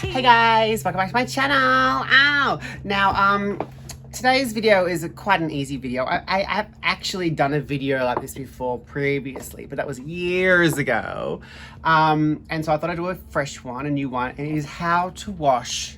Hey guys, welcome back to my channel. Ow! Now, today's video is quite an easy video. I have actually done a video like this before previously, but that was years ago. And so I thought I'd do a fresh one, a new one, and it is how to wash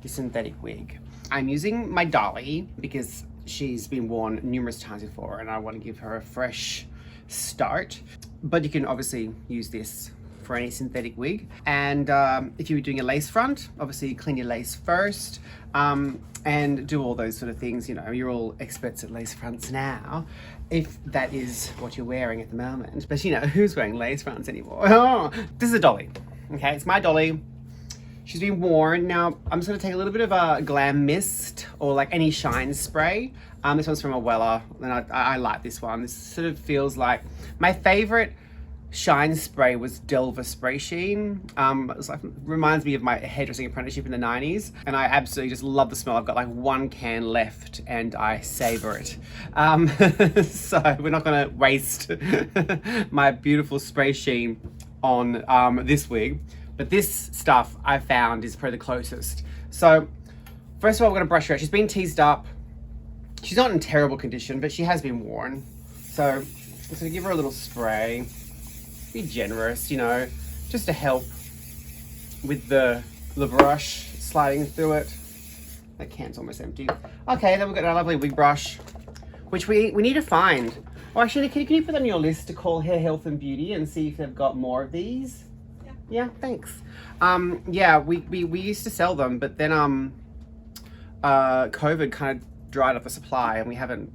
your synthetic wig. I'm using my dolly because she's been worn numerous times before and I want to give her a fresh start. But you can obviously use this for any synthetic wig. And if you were doing a lace front, obviously clean your lace first and do all those sort of things. You know, you're all experts at lace fronts now, if that is what you're wearing at the moment. But you know, who's wearing lace fronts anymore? Oh, this is a dolly, okay? It's my dolly. She's been worn. Now, I'm just gonna take a little bit of a glam mist or like any shine spray. This one's from Awella, and I like this one. This sort of feels like, my favorite shine spray was Delva Spray Sheen. It's like, reminds me of my hairdressing apprenticeship in the 90s, and I absolutely just love the smell. I've got like one can left and I savor it. So we're not gonna waste my beautiful spray sheen on this wig, but this stuff I found is probably the closest. So first of all, we're gonna brush her out. She's been teased up. She's not in terrible condition, but she has been worn. So I'm just gonna give her a little spray. Be generous, you know, just to help with the brush sliding through it. That can's almost empty. Okay, then we've got our lovely wig brush, which we need to find. Or actually, can you put on your list to call Hair Health and Beauty and see if they've got more of these? Yeah, thanks. Yeah, we used to sell them, but then COVID kind of dried up the supply and we haven't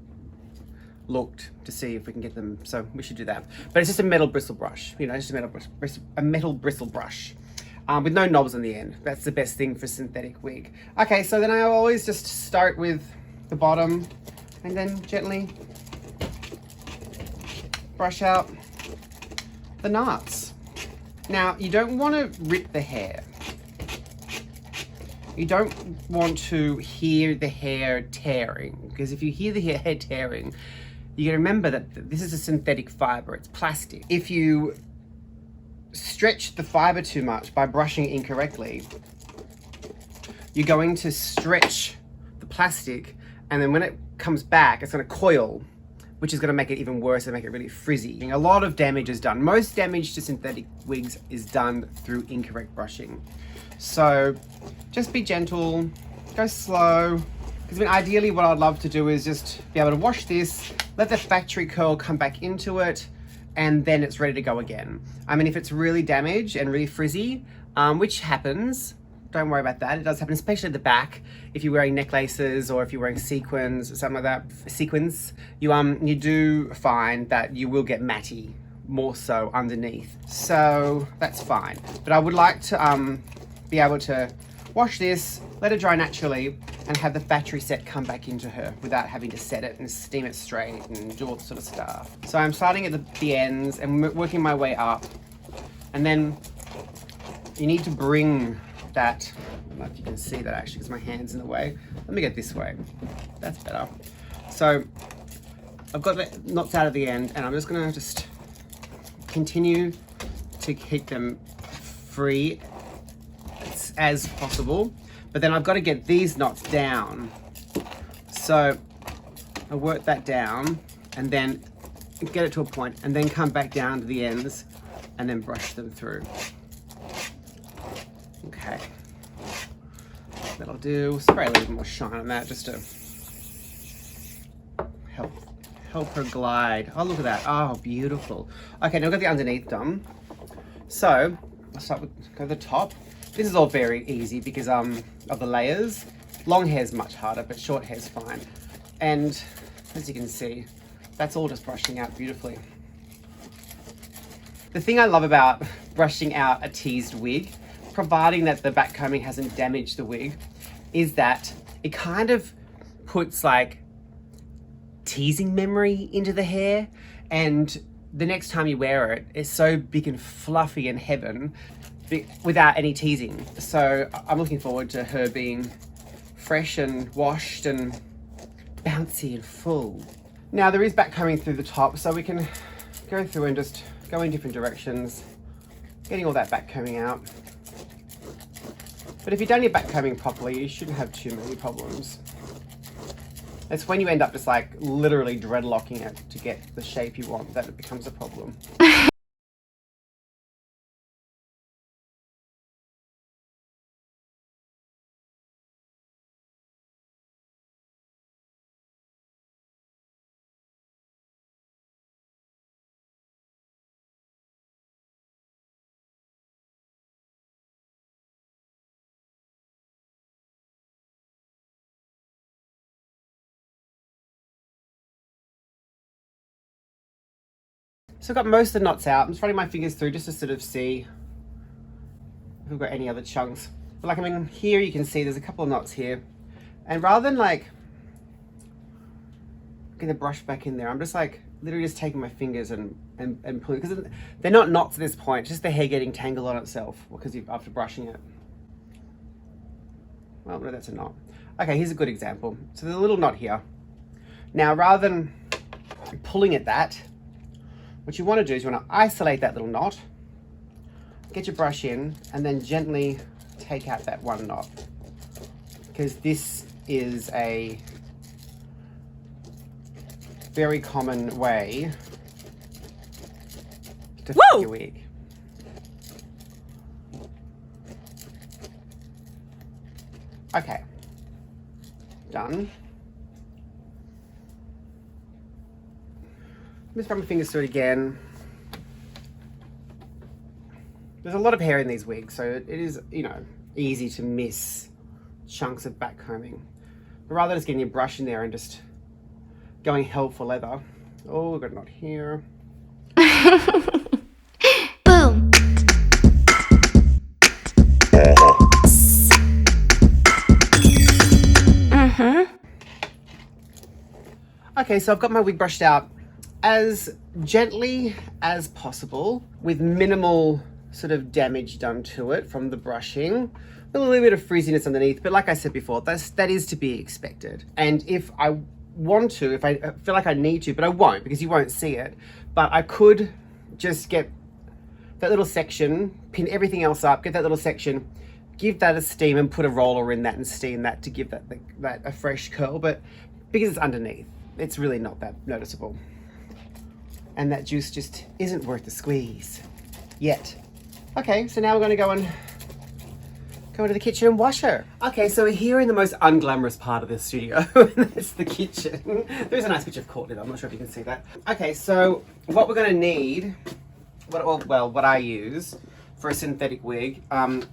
looked to see if we can get them, so we should do that. But it's just a metal bristle brush, you know, just a metal bristle brush with no knobs on the end. That's the best thing for synthetic wig. Okay, so then I always just start with the bottom and then gently brush out the knots. Now, you don't want to rip the hair. You don't want to hear the hair tearing, because if you hear the hair tearing, you gotta remember that this is a synthetic fiber, it's plastic. If you stretch the fiber too much by brushing it incorrectly, you're going to stretch the plastic, and then when it comes back, it's gonna coil, which is gonna make it even worse and make it really frizzy. A lot of damage is done. Most damage to synthetic wigs is done through incorrect brushing. So just be gentle, go slow. Because I mean, ideally what I'd love to do is just be able to wash this, let the factory curl come back into it, and then it's ready to go again. I mean, if it's really damaged and really frizzy, which happens, don't worry about that. It does happen, especially at the back. If you're wearing necklaces or if you're wearing sequins or something like that, sequins, you do find that you will get matty more so underneath. So that's fine. But I would like to be able to wash this, let it dry naturally, and have the factory set come back into her without having to set it and steam it straight and do all that sort of stuff. So I'm starting at the ends and working my way up. And then you need to bring that, I don't know if you can see that actually because my hand's in the way. Let me get this way. That's better. So I've got the knots out of the end and I'm just gonna continue to keep them free as possible, but then I've got to get these knots down. So I work that down and then get it to a point and then come back down to the ends and then brush them through. Okay, that'll do. Spray a little more shine on that just to help her glide. Oh, look at that. Oh, beautiful. Okay, now I've got the underneath done. So I'll start with go to the top. This is all very easy because of the layers. Long hair's much harder, but short hair's fine. And as you can see, that's all just brushing out beautifully. The thing I love about brushing out a teased wig, providing that the back combing hasn't damaged the wig, is that it kind of puts like teasing memory into the hair, and the next time you wear it, it's so big and fluffy in heaven without any teasing. So I'm looking forward to her being fresh and washed and bouncy and full. Now there is back combing through the top, so we can go through and just go in different directions, getting all that back combing out. But if you've done your back combing properly, you shouldn't have too many problems. It's when you end up just like literally dreadlocking it to get the shape you want that it becomes a problem. So I've got most of the knots out. I'm just running my fingers through just to sort of see if we've got any other chunks. But like, I mean, here you can see there's a couple of knots here. And rather than like get the brush back in there, I'm just like literally just taking my fingers and pulling, because they're not knots at this point, it's just the hair getting tangled on itself because after brushing it. Well, no, that's a knot. Okay, here's a good example. So there's a little knot here. Now, rather than pulling at that, what you want to do is you want to isolate that little knot, get your brush in, and then gently take out that one knot. Because this is a very common way to fix your wig. Okay, done. Just run my fingers through it again. There's a lot of hair in these wigs, so it is, you know, easy to miss chunks of back combing. But rather just getting your brush in there and just going hell for leather. Oh, we've got a knot here. Boom. Okay, so I've got my wig brushed out as gently as possible with minimal sort of damage done to it from the brushing. A little bit of frizziness underneath, but like I said before, that is to be expected. And if I want to, if I feel like I need to, but I won't because you won't see it, but I could just get that little section, pin everything else up, get that little section, give that a steam and put a roller in that and steam that to give that a fresh curl. But because it's underneath, it's really not that noticeable. And that juice just isn't worth the squeeze yet. Okay, so now we're going to go into the kitchen and wash her. Okay, so we're here in the most unglamorous part of the studio, and that's the kitchen. There's a nice picture of Courtney, I'm not sure if you can see that. Okay, so what we're going to need, what I use for a synthetic wig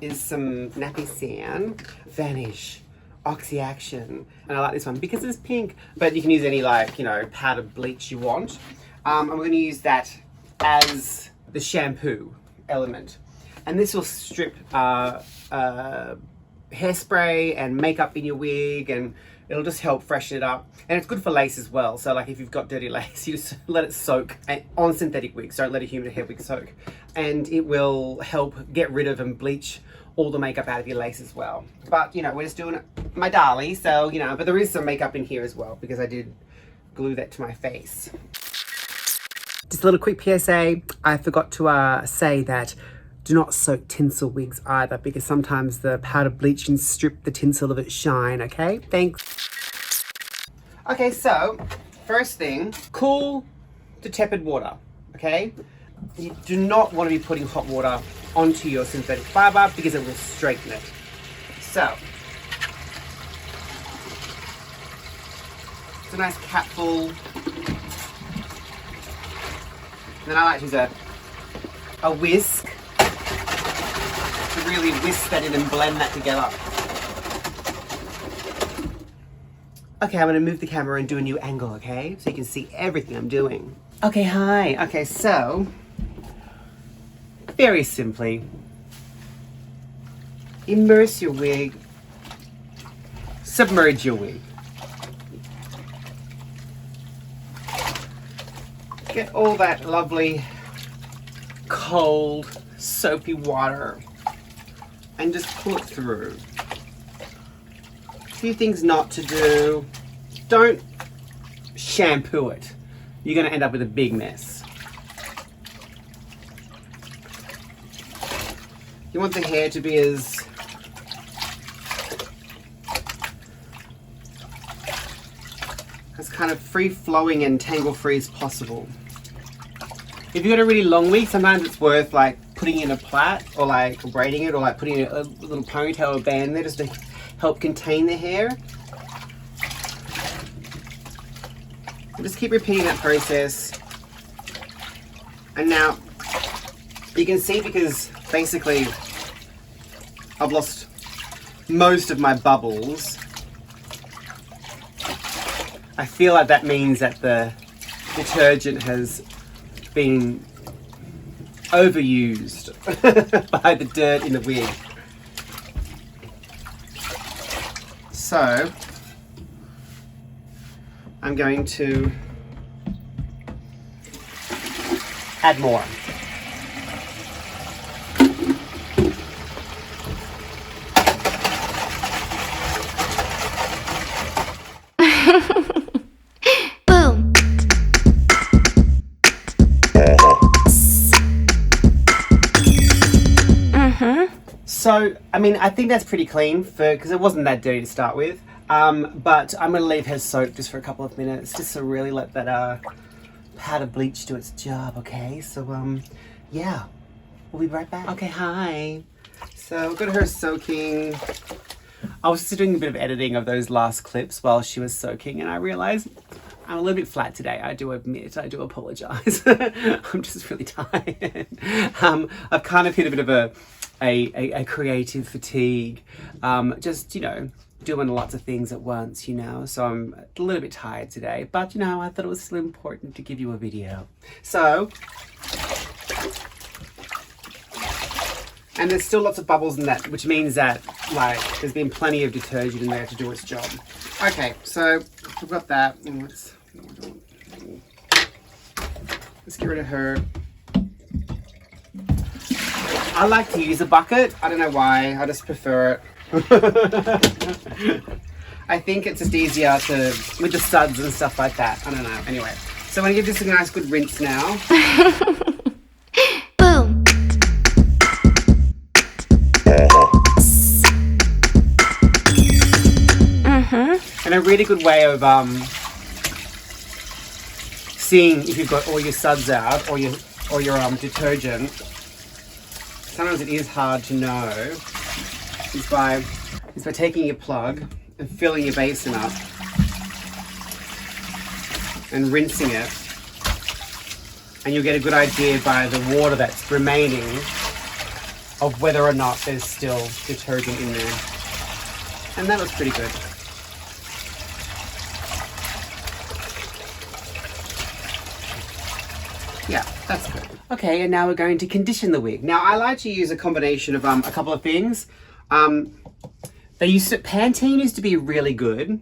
is some nappy sand, Vanish, Oxy Action, and I like this one because it's pink, but you can use any, like, you know, powdered bleach you want. And we're going to use that as the shampoo element. And this will strip hairspray and makeup in your wig, and it'll just help freshen it up. And it's good for lace as well. So like if you've got dirty lace, you just let it soak on synthetic wigs. Don't let a human hair wig soak. And it will help get rid of and bleach all the makeup out of your lace as well. But, you know, we're just doing my dolly. So, you know, but there is some makeup in here as well because I did glue that to my face. Just a little quick PSA. I forgot to say that do not soak tinsel wigs either, because sometimes the powder bleach can strip the tinsel of its shine, okay? Thanks. Okay, so first thing, cool to tepid water, okay? You do not want to be putting hot water onto your synthetic fiber because it will straighten it. So, it's a nice capful. And then I like to use a whisk to really whisk that in and blend that together. Okay, I'm gonna move the camera and do a new angle, okay? So you can see everything I'm doing. Okay, hi. Okay, so, very simply, immerse your wig, submerge your wig. Get all that lovely, cold, soapy water and just pull it through. A few things not to do. Don't shampoo it. You're going to end up with a big mess. You want the hair to be as kind of free-flowing and tangle-free as possible. If you've got a really long wig, sometimes it's worth like putting in a plait or like braiding it or like putting a little ponytail or band there just to help contain the hair. And just keep repeating that process. And now you can see, because basically I've lost most of my bubbles, I feel like that means that the detergent has been overused by the dirt in the wig. So I'm going to add more. Boom. So, I mean, I think that's pretty clean because it wasn't that dirty to start with. But I'm going to leave her soak just for a couple of minutes, just to really let that powder bleach do its job, okay? So, yeah, we'll be right back. Okay, hi. So, we've got her soaking. I was just doing a bit of editing of those last clips while she was soaking, and I realized I'm a little bit flat today. I do admit, I do apologize. I'm just really tired. I've kind of hit a bit of a creative fatigue. Just, you know, doing lots of things at once, you know, so I'm a little bit tired today, but you know, I thought it was still important to give you a video. So, and there's still lots of bubbles in that, which means that, like, there's been plenty of detergent in there to do its job. Okay, so we've got that. Let's get rid of her. I like to use a bucket. I don't know why. I just prefer it. I think it's just easier to, with the suds and stuff like that. I don't know. Anyway, so I'm going to give this a nice good rinse now. Boom. And a really good way of seeing if you've got all your suds out or your detergent. Sometimes it is hard to know. Is by taking your plug and filling your basin up and rinsing it, and you'll get a good idea by the water that's remaining of whether or not there's still detergent in there. And that looks pretty good. Yeah, that's good. Okay, and now we're going to condition the wig. Now, I like to use a combination of a couple of things. Pantene used to be really good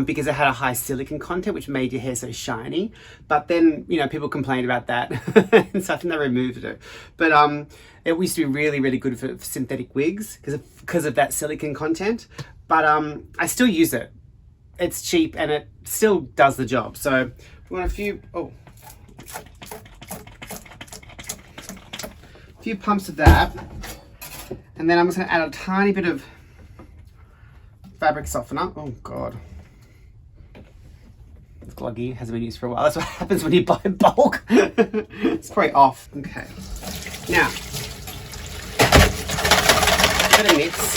because it had a high silicone content, which made your hair so shiny. But then, you know, people complained about that and stuff, and they removed it. But it used to be really, really good for synthetic wigs because of that silicone content. But I still use it. It's cheap and it still does the job. So we want a few pumps of that. And then I'm just going to add a tiny bit of fabric softener. Oh God. It's gluggy, hasn't been used for a while. That's what happens when you buy in bulk. It's probably off. Okay. Now, a bit of mix.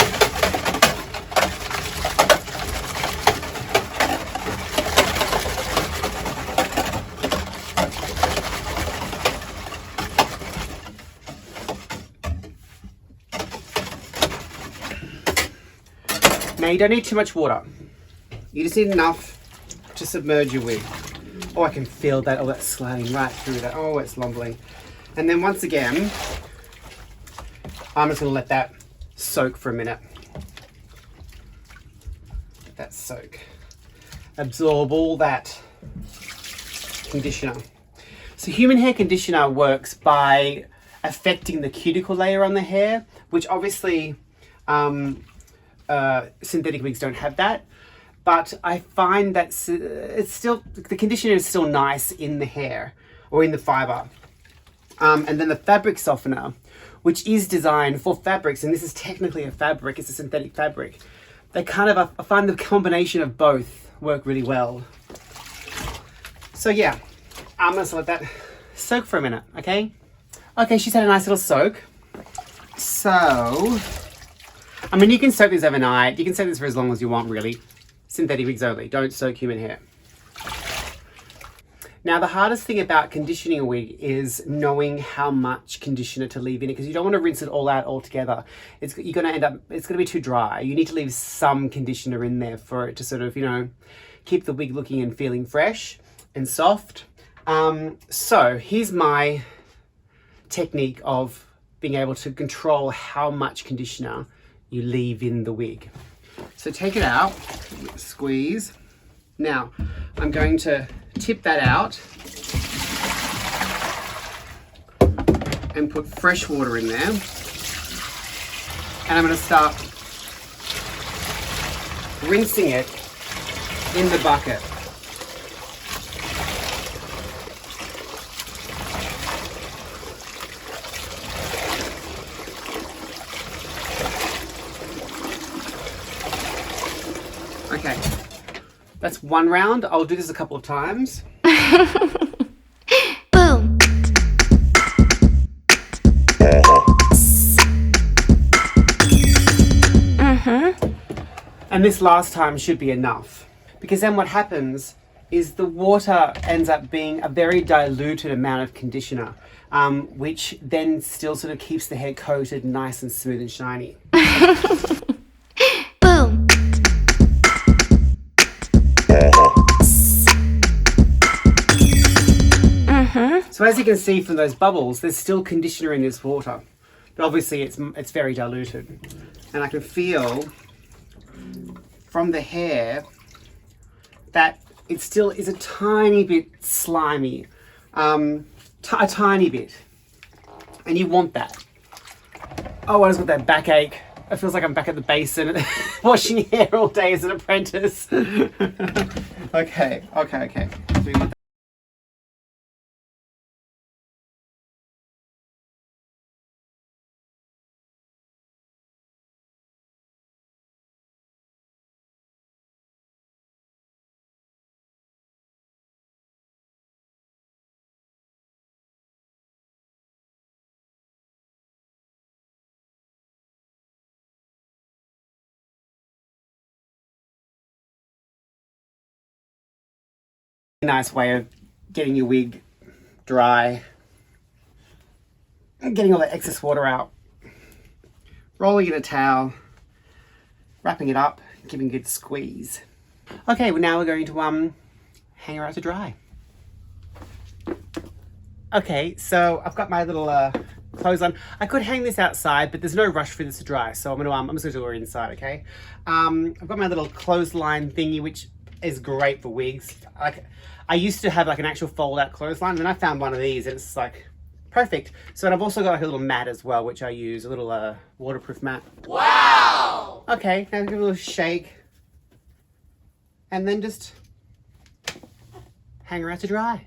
Now you don't need too much water. You just need enough to submerge your wig. Oh, I can feel that. Oh, that's sliding right through that. Oh, it's lumbling. And then once again, I'm just going to let that soak for a minute. Let that soak. Absorb all that conditioner. So human hair conditioner works by affecting the cuticle layer on the hair, which obviously synthetic wigs don't have that, but I find that it's still, the conditioner is still nice in the hair or in the fiber. And then the fabric softener, which is designed for fabrics, and this is technically a fabric, it's a synthetic fabric. They kind of, I find the combination of both work really well. So yeah, I'm gonna let that soak for a minute, okay? Okay, she's had a nice little soak. So, I mean, you can soak this overnight. You can soak this for as long as you want, really. Synthetic wigs only. Don't soak human hair. Now, the hardest thing about conditioning a wig is knowing how much conditioner to leave in it, because you don't want to rinse it all out altogether. You're going to end up, it's going to be too dry. You need to leave some conditioner in there for it to sort of, you know, keep the wig looking and feeling fresh and soft. So here's my technique of being able to control how much conditioner you leave in the wig. So take it out, squeeze. Now, I'm going to tip that out and put fresh water in there. And I'm going to start rinsing it in the bucket. Okay, that's one round. I'll do this a couple of times. Boom. And this last time should be enough, because then what happens is the water ends up being a very diluted amount of conditioner, which then still sort of keeps the hair coated nice and smooth and shiny. Boom. So as you can see from those bubbles, there's still conditioner in this water, but obviously it's very diluted. And I can feel from the hair that it still is a tiny bit slimy, a tiny bit, and you want that. Oh, I just got that backache. It feels like I'm back at the basin washing hair all day as an apprentice. Okay. So we want a nice way of getting your wig dry and getting all the excess water out. Rolling in a towel, wrapping it up, giving a good squeeze. Okay, well now we're going to hang her out to dry. Okay, so I've got my little clothes on. I could hang this outside, but there's no rush for this to dry, so I'm just gonna do her inside, okay? I've got my little clothesline thingy, which is great for wigs. Like, I used to have like an actual fold-out clothesline, and I found one of these, and it's like perfect. So, and I've also got like a little mat as well, which I use, a little waterproof mat. Wow! Okay, now give it a little shake, and then just hang her out to dry.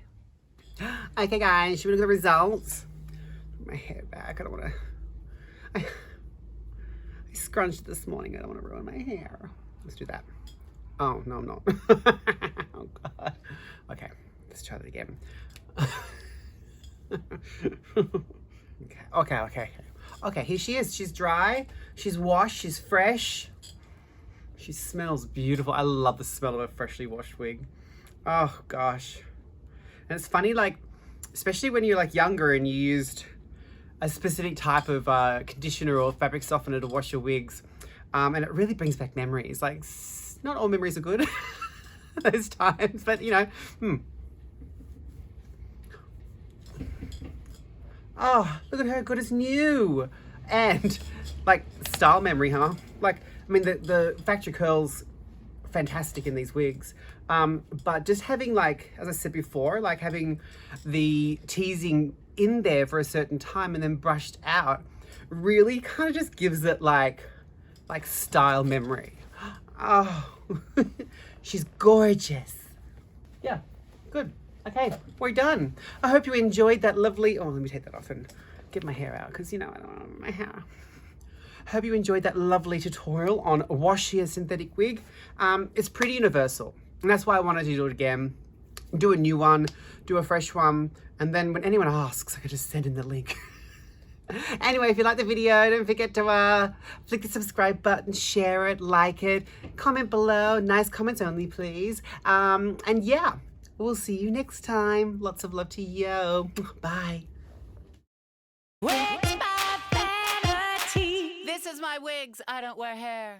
Okay, guys, should we look at the results? Put my hair back. I don't want to. I scrunched this morning. I don't want to ruin my hair. Let's do that. Oh no, I'm not. Oh god. Okay, let's try that again. Okay, here she is. She's dry, she's washed, she's fresh. She smells beautiful. I love the smell of a freshly washed wig. Oh gosh. And it's funny, like, especially when you're like younger and you used a specific type of conditioner or fabric softener to wash your wigs, and it really brings back memories. Like, not all memories are good those times, but you know, Oh, look at her, good as new. And like style memory, huh? Like, I mean, the factory curls, fantastic in these wigs. But just having, like, as I said before, like having the teasing in there for a certain time and then brushed out really kind of just gives it like style memory. Oh, she's gorgeous. Yeah, good. Okay, we're done. I hope you enjoyed that lovely, oh, let me take that off and get my hair out, because, you know, I don't want my hair. Hope you enjoyed that lovely tutorial on washi a synthetic wig. It's pretty universal, and that's why I wanted to do it again. do a new one, do a fresh one, and then when anyone asks, I can just send in the link. Anyway, if you like the video, don't forget to click the subscribe button, share it, like it, comment below. Nice comments only, please. And yeah, we'll see you next time. Lots of love to you. Bye. Wigs by Vanity. This is my wigs. I don't wear hair.